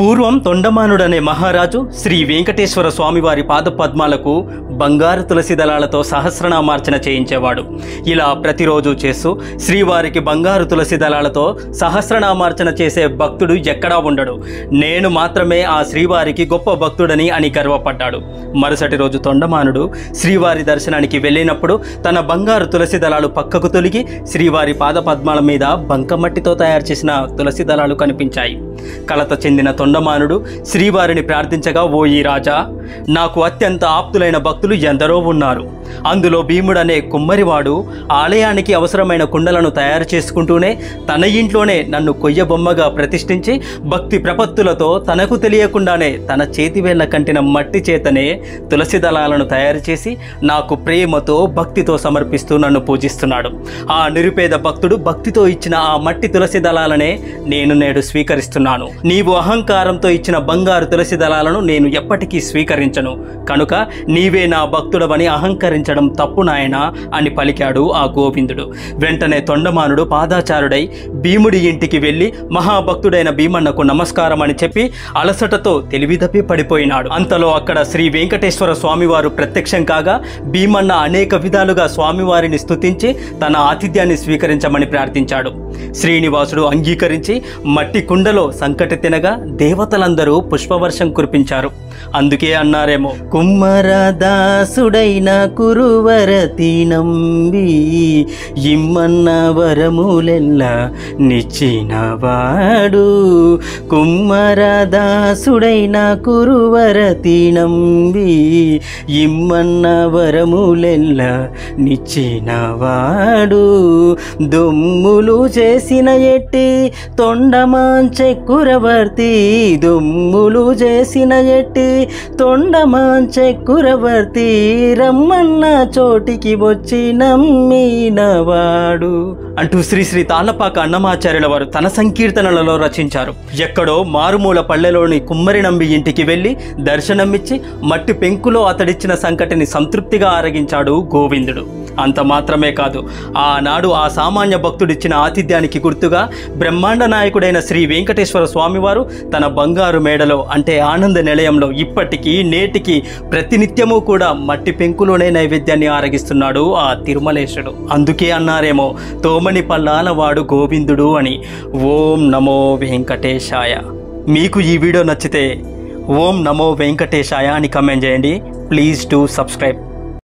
పూర్వం తొండమానుడనే మహారాజు శ్రీ వెంకటేశ్వర స్వామివారి పాదపద్మాలకు బంగారు తులసి దళాలతో సహస్రనామార్చన చేయించేవాడు. ఇలా ప్రతిరోజు చేస్తూ శ్రీవారికి బంగారు తులసి దళాలతో సహస్రనామార్చన చేసే భక్తుడు ఎక్కడా ఉండడు. నేను మాత్రమే ఆ శ్రీవారికి గొప్ప భక్తుడని అని గర్వపడ్డాడు. మరుసటి రోజు తొండమానుడు శ్రీవారి దర్శనానికి వెళ్ళినప్పుడు తన బంగారు తులసి దళాలు పక్కకు తొలగి శ్రీవారి పాదపద్మాల మీద బంకమట్టితో తయారు చేసిన తులసి దళాలు కనిపించాయి. కలత చెందిన తొండమానుడు శ్రీవారిని ప్రార్థించగా, ఓ ఈ రాజా, నాకు అత్యంత ఆప్తులైన భక్తులు ఎందరో ఉన్నారు. అందులో భీముడనే కుమ్మరివాడు ఆలయానికి అవసరమైన కుండలను తయారు చేసుకుంటూనే తన ఇంట్లోనే నన్ను కొయ్య బొమ్మగా ప్రతిష్ఠించి భక్తి ప్రపత్తులతో తనకు తెలియకుండానే తన చేతివేళ్ల కంటిన మట్టి చేతనే తులసి దళాలను తయారు చేసి నాకు ప్రేమతో భక్తితో సమర్పిస్తూ నన్ను పూజిస్తున్నాడు. ఆ నిరుపేద భక్తుడు భక్తితో ఇచ్చిన ఆ మట్టి తులసి దళాలనే నేను నేడు స్వీకరిస్తున్నాను. నీవు అహంకారంతో ఇచ్చిన బంగారు తులసి దళాలను నేను ఎప్పటికీ స్వీకరించను. కనుక నీవే నా భక్తుడవని అహంకరించడం తప్పు నాయనా అని పలికాడు ఆ గోవిందుడు. వెంటనే తొండమానుడు పాదాచారుడై భీముడి ఇంటికి వెళ్ళి మహాభక్తుడైన భీమన్నకు నమస్కారం అని చెప్పి అలసటతో తెలివితప్పి పడిపోయినాడు. అంతలో అక్కడ శ్రీ వెంకటేశ్వర స్వామివారు ప్రత్యక్షం కాగా భీమన్న అనేక విధాలుగా స్వామివారిని స్తుతించి తన ఆతిథ్యాన్ని స్వీకరించమని ప్రార్థించాడు. శ్రీనివాసుడు అంగీకరించి మట్టి కుండలో సంకటి తినగా దేవతలందరూ పుష్పవర్షం కురిపించారు. అందుకే అన్నారేమో, కుమ్మరదాసుడైన కురువరతి నంబి ఇమ్మన్న వరములెల్ల నిచ్చినవాడు. కుమ్మరదాసుడైన కురువరతి నంబి ఇమ్మన్న వరములెల్ల నిచ్చినవాడు. దొమ్ములు చేసిన ఎట్టి తొండమాంచెక్కురవర్తి, దొమ్ములు చేసిన ఎట్టి తొండమాంచెక్కురవర్తి, రమ్మన్న చోటికి వచ్చి నమ్మినవాడు అంటూ శ్రీ శ్రీ తాళ్లపాక అన్నమాచార్యుల వారు తన సంకీర్తనలలో రచించారు. ఎక్కడో మారుమూల పల్లెలోని కుమ్మరి నంబి ఇంటికి వెళ్ళి దర్శనమిచ్చి మట్టి పెంకులో అతడిచ్చిన సంకటిని సంతృప్తిగా ఆరగించాడు గోవిందుడు. అంత మాత్రమే కాదు, ఆనాడు ఆ సామాన్య భక్తుడిచ్చిన ఆతిథ్యానికి గుర్తుగా బ్రహ్మాండ నాయకుడైన శ్రీ వెంకటేశ్వర స్వామివారు తన బంగారు మేడలో అంటే ఆనంద నిలయంలో ఇప్పటికీ నేటికి ప్రతినిత్యము కూడా మట్టి పెంకులోనే నైవేద్యాన్ని ఆరగిస్తున్నాడు ఆ తిరుమలేశుడు. అందుకే అన్నారేమో తోమని పల్లాల వాడు గోవిందుడు అని. ఓం నమో వెంకటేశాయ. మీకు ఈ వీడియో నచ్చితే ఓం నమో వెంకటేశాయ అని కామెంట్ చేయండి. Please do subscribe.